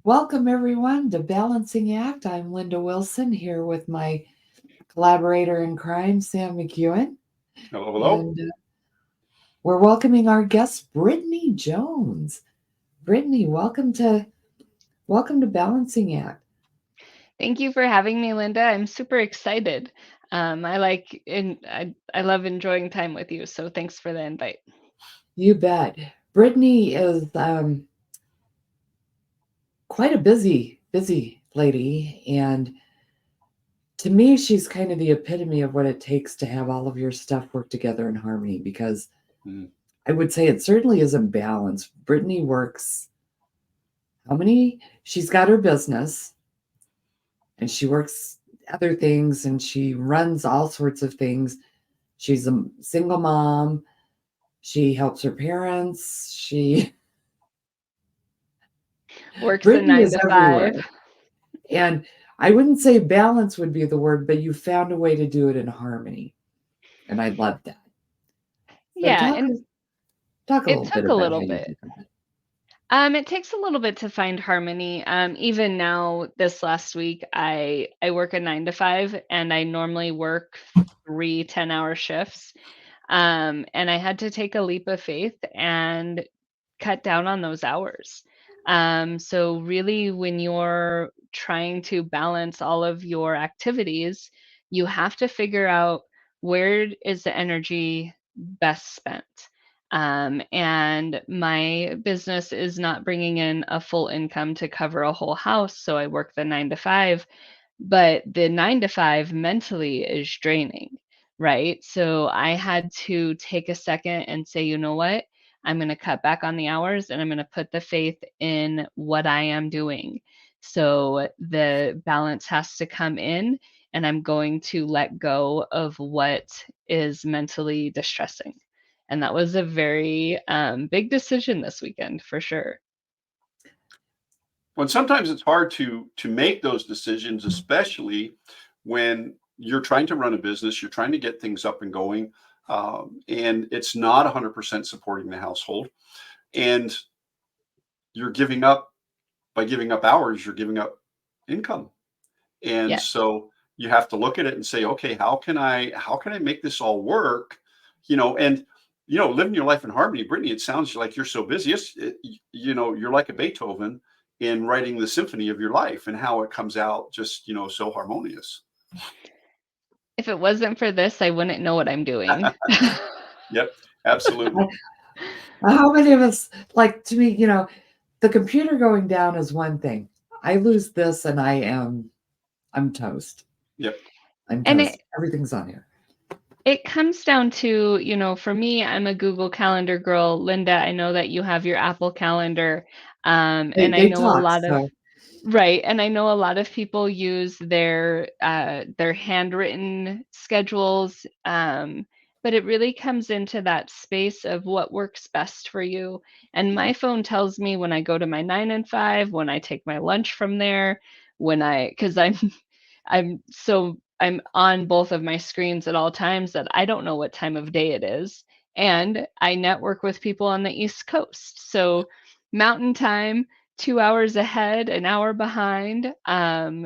Welcome, everyone, to Balancing Act. I'm Linda Wilson here with my collaborator in crime, Sam McEwen. Hello, hello. And we're welcoming our guest, Brittany Jones. Brittany, welcome to Balancing Act. Thank you for having me, Linda. I'm super excited. I love enjoying time with you. So thanks for the invite. You bet. Brittany is quite a busy lady, and to me, she's kind of the epitome of what it takes to have all of your stuff work together in harmony because Mm. I would say it certainly isn't balanced. Brittany works how many? She's got her business and she works other things and she runs all sorts of things. She's a single mom. She helps her parents. Works a Brittany nine is to everywhere. five. And I wouldn't say balance would be the word, but you found a way to do it in harmony. And I love that. So Yeah, and talk a it little bit took a about how little you bit. do that. It takes a little bit to find harmony. Even now, this last week, I work a 9 to 5, and I normally work 3 10-hour shifts. And I had to take a leap of faith and cut down on those hours. So really, when you're trying to balance all of your activities, you have to figure out where is the energy best spent. And my business is not bringing in a full income to cover a whole house, so I work the 9 to 5, but the 9 to 5 mentally is draining, right? So I had to take a second and say, you know what? I'm going to cut back on the hours and I'm going to put the faith in what I am doing. So the balance has to come in, and I'm going to let go of what is mentally distressing. And that was a very big decision this weekend for sure. Well, sometimes it's hard to make those decisions, especially when you're trying to run a business, you're trying to get things up and going, and it's not 100% supporting the household, and you're giving up by giving up hours, you're giving up income, and Yes. so you have to look at it and say, okay, how can I make this all work, and living your life in harmony. Brittany, it sounds like you're so busy. You're like a Beethoven in writing the symphony of your life and how it comes out just so harmonious. If it wasn't for this, I wouldn't know what I'm doing. Yep, absolutely. How many of us, like to me, the computer going down is one thing. I lose this and I'm toast. Yep. I'm And toast. Everything's on here. it comes down to, for me, I'm a Google Calendar girl. Linda, I know that you have your Apple Calendar. They And I they know a talk, lot of so Right, and I know a lot of people use their handwritten schedules, but it really comes into that space of what works best for you. And my phone tells me when I go to my 9 and 5, when I take my lunch from there, because I'm on both of my screens at all times that I don't know what time of day it is, and I network with people on the East Coast, so Mountain Time 2 hours ahead, an hour behind.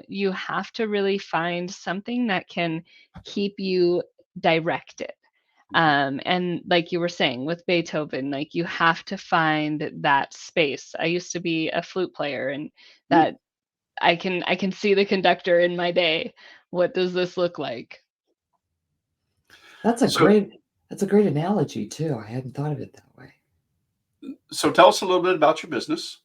You have to really find something that can keep you directed. And like you were saying with Beethoven, like you have to find that space. I used to be a flute player, and that I can see the conductor in my day. What does this look like? that's a So great that's a great analogy too. I hadn't thought of it that way. so tell us a little bit about your business.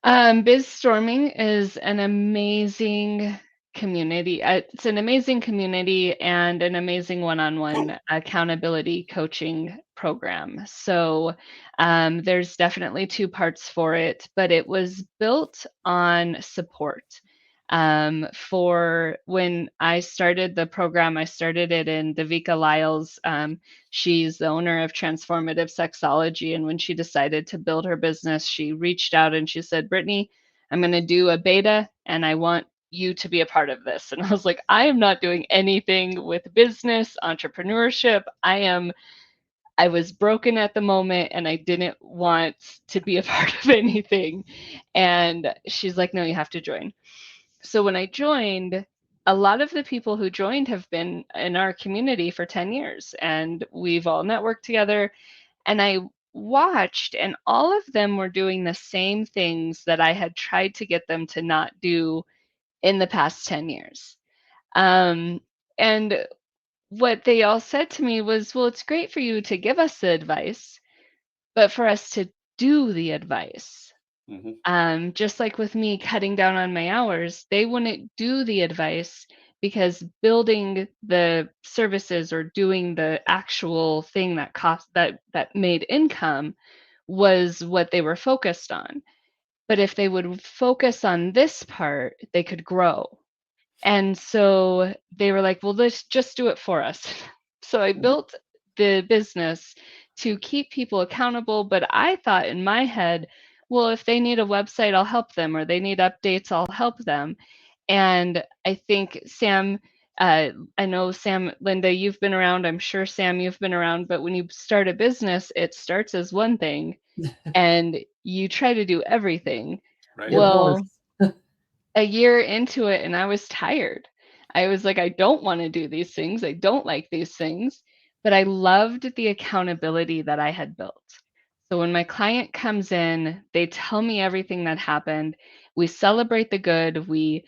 Biz Storming is an amazing community. It's an amazing community and an amazing one-on-one accountability coaching program. So there's definitely two parts for it, but it was built on support. For when I started the program, I started it in Davika Lyles. She's the owner of Transformative Sexology. And when she decided to build her business, she reached out and she said, Brittany, I'm going to do a beta and I want you to be a part of this. And I was like, I am not doing anything with business, entrepreneurship. I was broken at the moment and I didn't want to be a part of anything. And she's like, no, you have to join. So when I joined, a lot of the people who joined have been in our community for 10 years and we've all networked together. And I watched, and all of them were doing the same things that I had tried to get them to not do in the past 10 years. Um, and what they all said to me was, well, it's great for you to give us the advice, but for us to do the advice. Hmm. Just like with me cutting down on my hours, they wouldn't do the advice because building the services or doing the actual thing that cost that made income was what they were focused on. But if they would focus on this part, they could grow. And so they were like, well, let's just do it for us. So I built the business to keep people accountable. But I thought in my head, well, if they need a website, I'll help them, or they need updates, I'll help them. And I think Sam, I know Sam, Linda, you've been around. I'm sure Sam, you've been around. But when you start a business, it starts as one thing and you try to do everything. Right. It Well, works. a year into it and I was tired. I was like, I don't want to do these things. I don't like these things. But I loved the accountability that I had built. So when my client comes in, they tell me everything that happened. We celebrate the good. We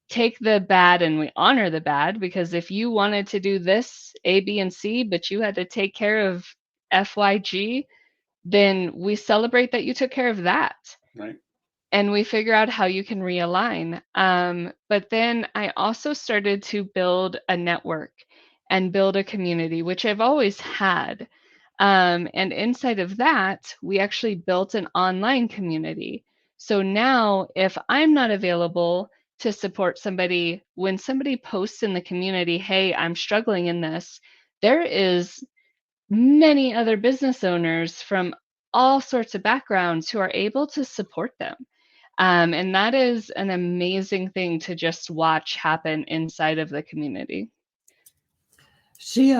take the bad and we honor the bad because if you wanted to do this, A, B, and C, but you had to take care of FYG, then we celebrate that you took care of that Right. and we figure out how you can realign. But then I also started to build a network and build a community, which I've always had. And inside of that, we actually built an online community. So now, if I'm not available to support somebody, when somebody posts in the community, hey, I'm struggling in this, there is many other business owners from all sorts of backgrounds who are able to support them. And that is an amazing thing to just watch happen inside of the community. She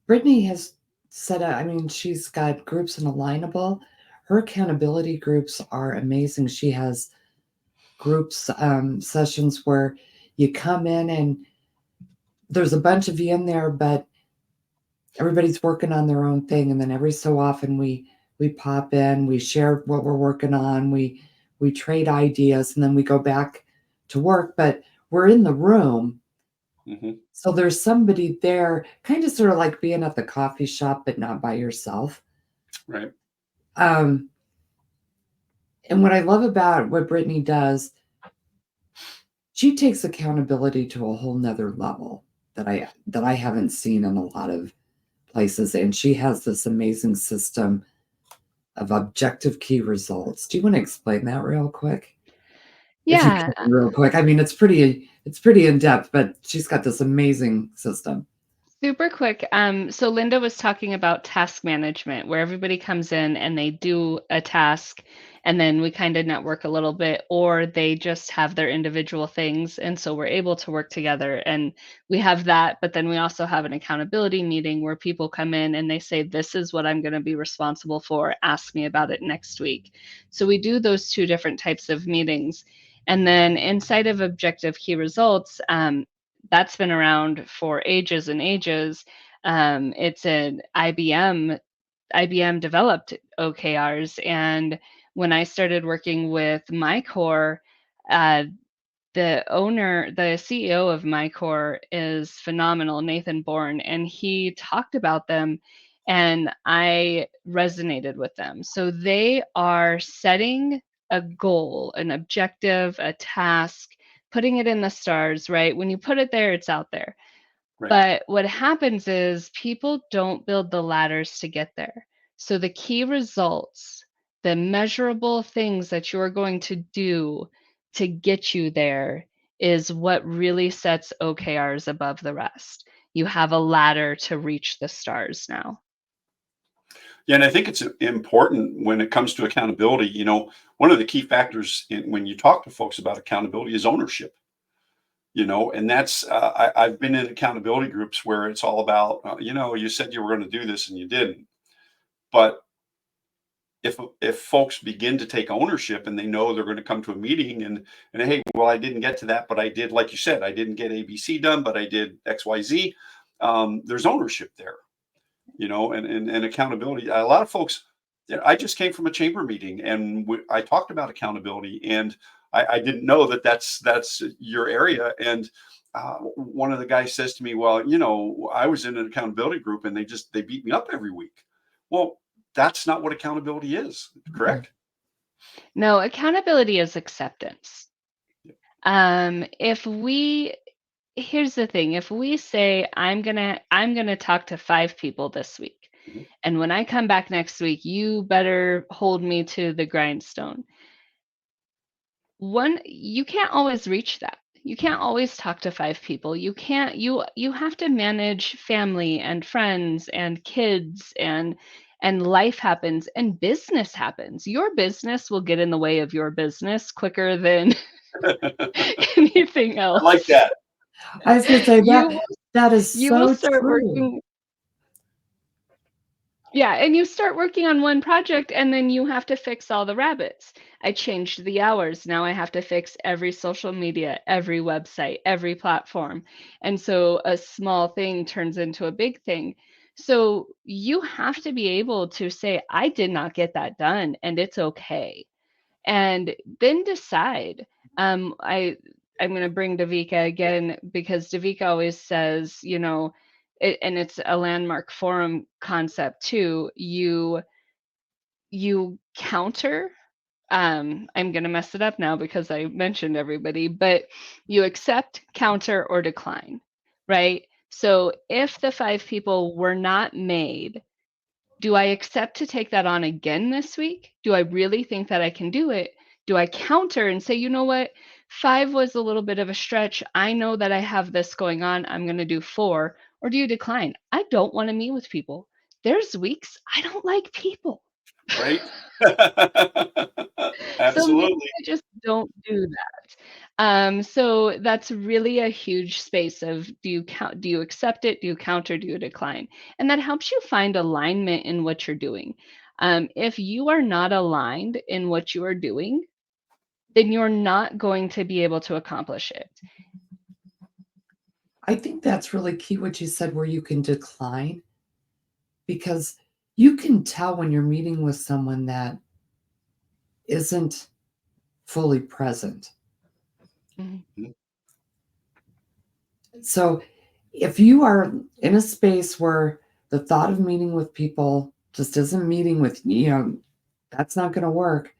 Brittany has set up, I mean, she's got groups in Alignable. Her accountability groups are amazing. She has groups, sessions where you come in and there's a bunch of you in there, but everybody's working on their own thing. And then every so often we pop in, we share what we're working on, we trade ideas, and then we go back to work. But we're in the room. Hmm. So there's somebody there, kind of sort of like being at the coffee shop, but not by yourself. Right. Um, and what I love about what Brittany does, she takes accountability to a whole nother level that I haven't seen in a lot of places. And she has this amazing system of objective key results. Do you want to explain that real quick? If you Yeah, can, real quick. I mean, it's pretty in depth, but she's got this amazing system. super quick. So Linda was talking about task management, where everybody comes in and they do a task, and then we kind of network a little bit, or they just have their individual things. And so we're able to work together. And we have that, but then we also have an accountability meeting where people come in and they say, this is what I'm going to be responsible for. Ask me about it next week. So we do those two different types of meetings. And then inside of objective key results, that's been around for ages and ages. It's an IBM developed OKRs, and when I started working with MyCore, uh, the CEO of MyCore is phenomenal, Nathan Bourne, and he talked about them, and I resonated with them. So they are setting a goal, an objective, a task, putting it in the stars, right? When you put it there, it's out there. Right. But what happens is people don't build the ladders to get there. So the key results, the measurable things that you're going to do to get you there is what really sets OKRs above the rest. You have a ladder to reach the stars now. Yeah, and I think it's important when it comes to accountability. One of the key factors when you talk to folks about accountability is ownership. And that's I've been in accountability groups where it's all about, you said you were going to do this and you didn't. But if folks begin to take ownership and they know they're going to come to a meeting and hey, well, I didn't get to that, but I did, like you said, I didn't get ABC done, but I did XYZ. There's ownership there, and accountability. A lot of folks. I just came from a chamber meeting and I talked about accountability, and I didn't know that that's your area. And one of the guys says to me, well, I was in an accountability group and they beat me up every week. Well, that's not what accountability is, correct? No, accountability is acceptance. If we Here's the thing, if we say I'm gonna talk to 5 people this week, Mhm. and when I come back next week, you better hold me to the grindstone. You can't always reach that. You can't always talk to 5 people. You have to manage family and friends and kids, and life happens and business happens. Your business will get in the way of your business quicker than anything I like else. that. I was gonna say You that will that is you will so start true. working. Yeah, and you start working on one project and then you have to fix all the rabbits. I changed the hours. Now I have to fix every social media, every website, every platform. And so a small thing turns into a big thing. So you have to be able to say, I did not get that done, and it's okay. And then decide. I'm going to bring Davika again because Davika always says, and it's a landmark forum concept too. You counter. I'm going to mess it up now because I mentioned everybody, but you accept, counter, or decline, right? So if the 5 people were not made, do I accept to take that on again this week? Do I really think that I can do it? Do I counter and say, you know what? 5 was a little bit of a stretch. I know that I have this going on. I'm going to do 4. Or do you decline? I don't want to meet with people. There's weeks I don't like people. Right? So maybe Absolutely. I just don't do that. So that's really a huge space of, do you accept it? Do you counter? Do you decline? And that helps you find alignment in what you're doing. If you are not aligned in what you are doing, then you're not going to be able to accomplish it. I think that's really key what you said where you can decline, because you can tell when you're meeting with someone that isn't fully present. Mhm. Mhm. So if you are in a space where the thought of meeting with people just isn't meeting with, that's not going to work.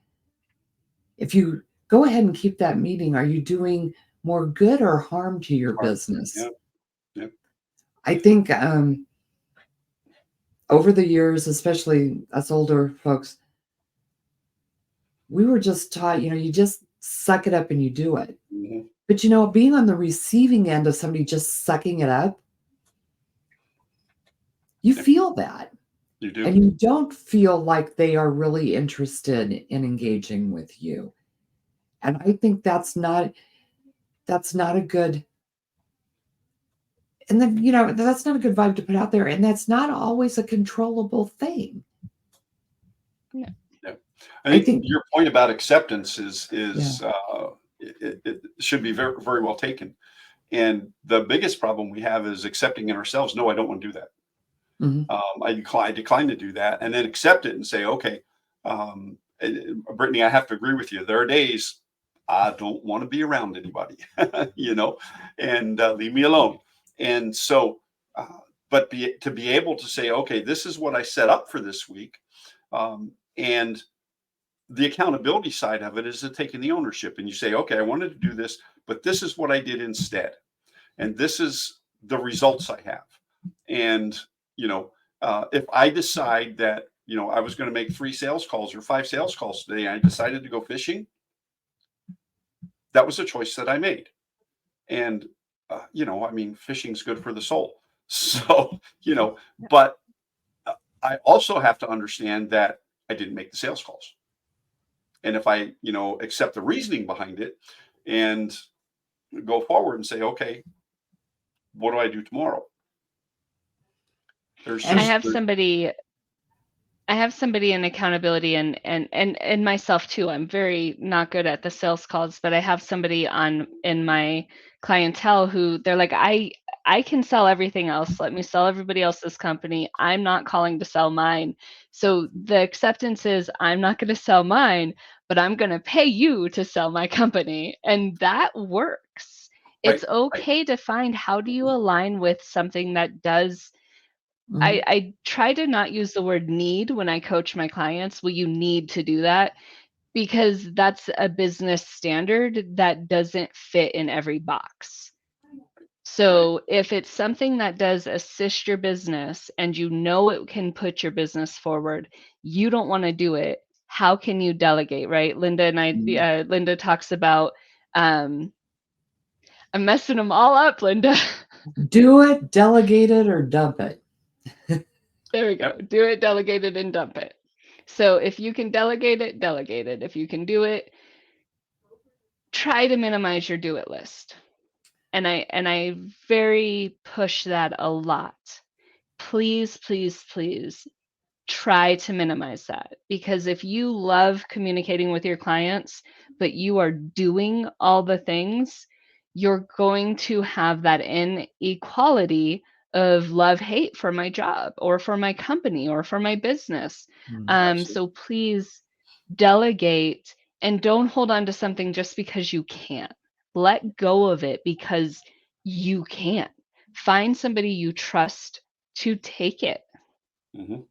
If you go ahead and keep that meeting, are you doing more good or harm to your Hard. business? Yeah. Yeah. I think over the years, especially us older folks, we were just taught, you just suck it up and you do it. Mhm. But being on the receiving end of somebody just sucking it up, you Yeah, feel that. you do. And you don't feel like they are really interested in engaging with you. And I think that's not a good, and then that's not a good vibe to put out there. And that's not always a controllable thing. Yeah. Yeah. I I think think, your point about acceptance is yeah. it should be very, very well taken. And the biggest problem we have is accepting in ourselves, no, I don't want to do that. Mhm. I decline to do that, and then accept it and say, okay, Brittany, I have to agree with you. There are days I don't want to be around anybody, you know, and leave me alone. And so, uh, but to be able to say, okay, this is what I set up for this week, and the accountability side of it is the taking the ownership, and you say, okay, I wanted to do this, but this is what I did instead, and this is the results I have. And you know, if I decide that I was going to make 3 sales calls or 5 sales calls today, and I decided to go fishing, that was a choice that I made. And I mean, fishing's good for the soul. So but I also have to understand that I didn't make the sales calls. And if I accept the reasoning behind it, and go forward and say, okay, what do I do tomorrow? There's I And just have somebody I have somebody in accountability and myself too. I'm very not good at the sales calls, but I have somebody on in my clientele who they're like, I can sell everything else. Let me sell everybody else's company. I'm not calling to sell mine. So the acceptance is I'm not going to sell mine, but I'm going to pay you to sell my company. And that works. right, It's right. okay to find how do you align with something that does mhm, I try to not use the word need when I coach my clients. Well, you need to do that because that's a business standard that doesn't fit in every box. Right. So if it's something that does assist your business and you know it can put your business forward, you don't want to do it. How can you delegate, right? mhm. Linda talks about, I'm messing them all up, Linda. Do it, delegate it, or dump it. There we go. Yep. Do it, delegate it, and dump it. So if you can delegate it, delegate it. If you can do it, try to minimize your do it list. And I very push that a lot. Please, please, please try to minimize that because if you love communicating with your clients, but you are doing all the things, you're going to have that inequality of love hate for my job or for my company or for my business. Mm. So Absolutely. please delegate and don't hold on to something just because you can't. Let go of it because you can't. Find somebody you trust to take it. Hmm.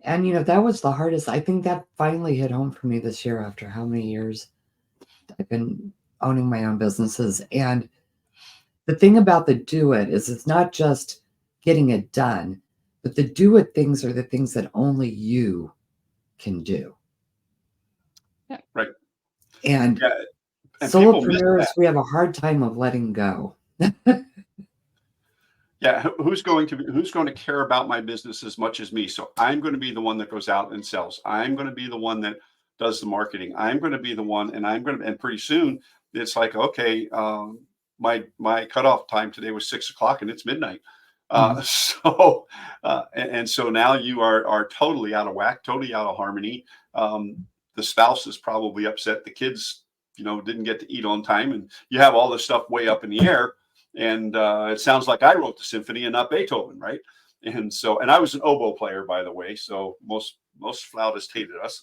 And that was the hardest. I think that finally hit home for me this year after how many years I've been owning my own businesses. And the thing about the do it is it's not just getting it done, but the do it things are the things that only you can do. Yeah. Right. And Yeah. And people miss that. solopreneurs, we have a hard time of letting go. Yeah. Who's going to care about my business as much as me? So I'm going to be the one that goes out and sells. I'm going to be the one that does the marketing. I'm going to be the one, and and pretty soon it's like, okay, my cutoff time today was 6 o'clock and it's midnight. Mhm. And so now you are totally out of whack, totally out of harmony. The spouse is probably upset. The kids, didn't get to eat on time, and you have all this stuff way up in the air. And it sounds like I wrote the symphony and not Beethoven, right? And I was an oboe player, by the way. So most flautists hated us,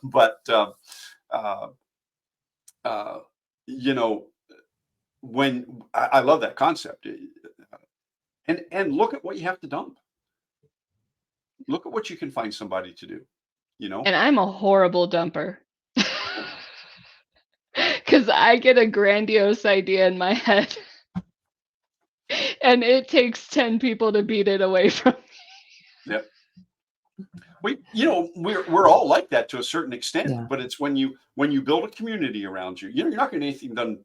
but uh, uh, you know, when I love that concept, and look at what you have to dump. Look at what you can find somebody to do. You know, And I'm a horrible dumper. Because I get a grandiose idea in my head and it takes 10 people to beat it away from. yeah. We're all like that to a certain extent, Yeah. but it's when you build a community around you, you're not going to get anything done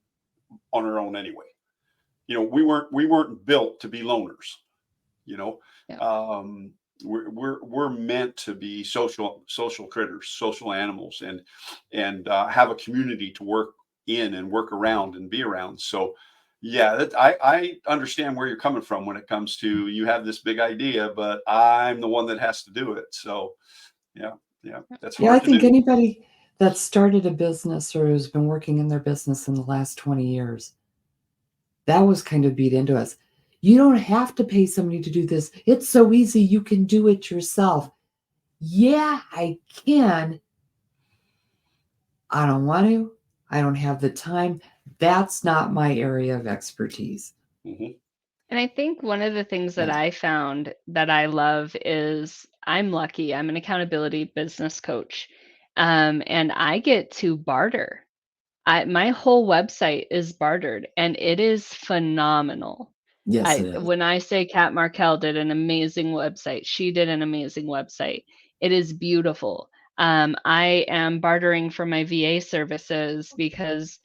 on our own anyway. We weren't built to be loners. You know, Yeah. um, we're meant to be social critters, social animals, and have a community to work in and work around and be around. So, yeah, I understand where you're coming from when it comes to you have this big idea, but I'm the one that has to do it. So, yeah, yeah, that's Yeah, I hard to think do. anybody that started a business or who's been working in their business in the last 20 years, that was kind of beat into us. You don't have to pay somebody to do this. It's so easy. You can do it yourself. Yeah, I can. I don't want to. I don't have the time. That's not my area of expertise. Hmm. And I think one of the things that Yes. I found that I love is I'm lucky. I'm an accountability business coach. And I get to barter. My whole website is bartered and it is phenomenal. Yes, it I is. when I say Kat Markell did an amazing website, she did an amazing website. It is beautiful. I am bartering for my VA services because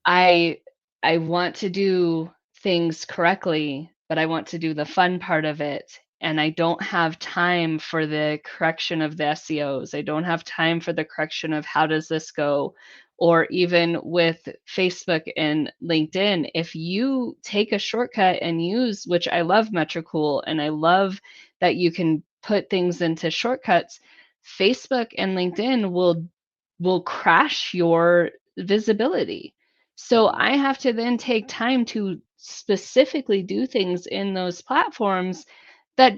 I I want to do things correctly, but I want to do the fun part of it. And I don't have time for the correction of the SEOs. I don't have time for the correction of how does this go or even with Facebook and LinkedIn, if you take a shortcut and use, which I love Metricool, and I love that you can put things into shortcuts, Facebook and LinkedIn will crash your visibility. So I have to then take time to specifically do things in those platforms that,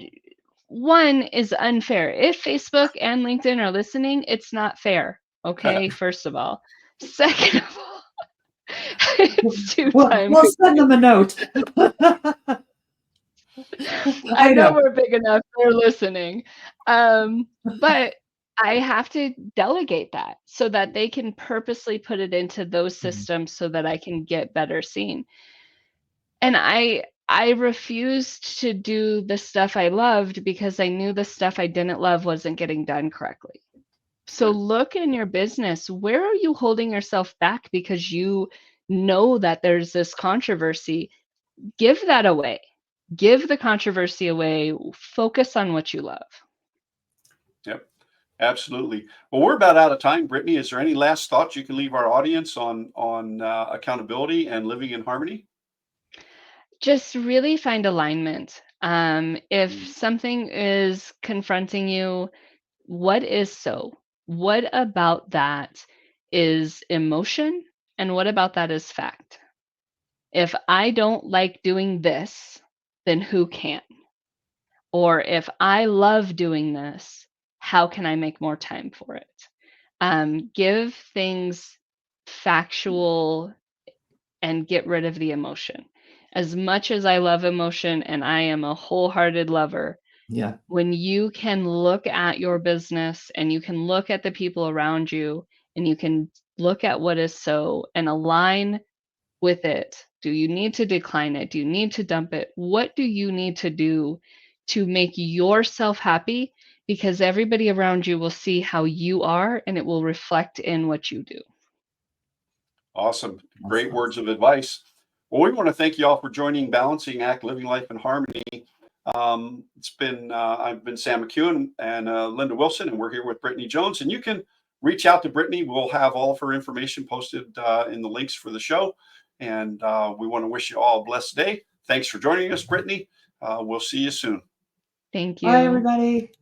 one, is unfair. If Facebook and LinkedIn are listening, it's not fair. Okay, first of all. Second of all, it's too Well, time we'll send them a note. I I know know. we're big enough, they're listening. But I have to delegate that so that they can purposely put it into those systems so that I can get better seen. And I refused to do the stuff I loved because I knew the stuff I didn't love wasn't getting done correctly. So Right. look in your business, where are you holding yourself back because you know that there's this controversy? Give that away. Give the controversy away. Focus on what you love. Yep. Absolutely. Well, we're about out of time, Brittany. Is there any last thoughts you can leave our audience on accountability and living in harmony? Just really find alignment. If Mm. something is confronting you, what is so? What about that is emotion? And what about that is fact? If I don't like doing this, then who can? Or if I love doing this, how can I make more time for it? Give things factual and get rid of the emotion. As much as I love emotion and I am a wholehearted lover, Yeah. when you can look at your business and you can look at the people around you and you can look at what is so and align with it. Do you need to decline it? Do you need to dump it? What do you need to do to make yourself happy? Because everybody around you will see how you are and it will reflect in what you do. Awesome. That's Great words awesome. of advice. Well, we want to thank you all for joining Balancing Act, Living Life in Harmony. I've been Sam McEwen and Linda Wilson, and we're here with Brittany Jones. And you can reach out to Brittany. We'll have all of her information posted in the links for the show. And we want to wish you all a blessed day. Thanks for joining us, Brittany. We'll see you soon. Thank Bye, you. everybody.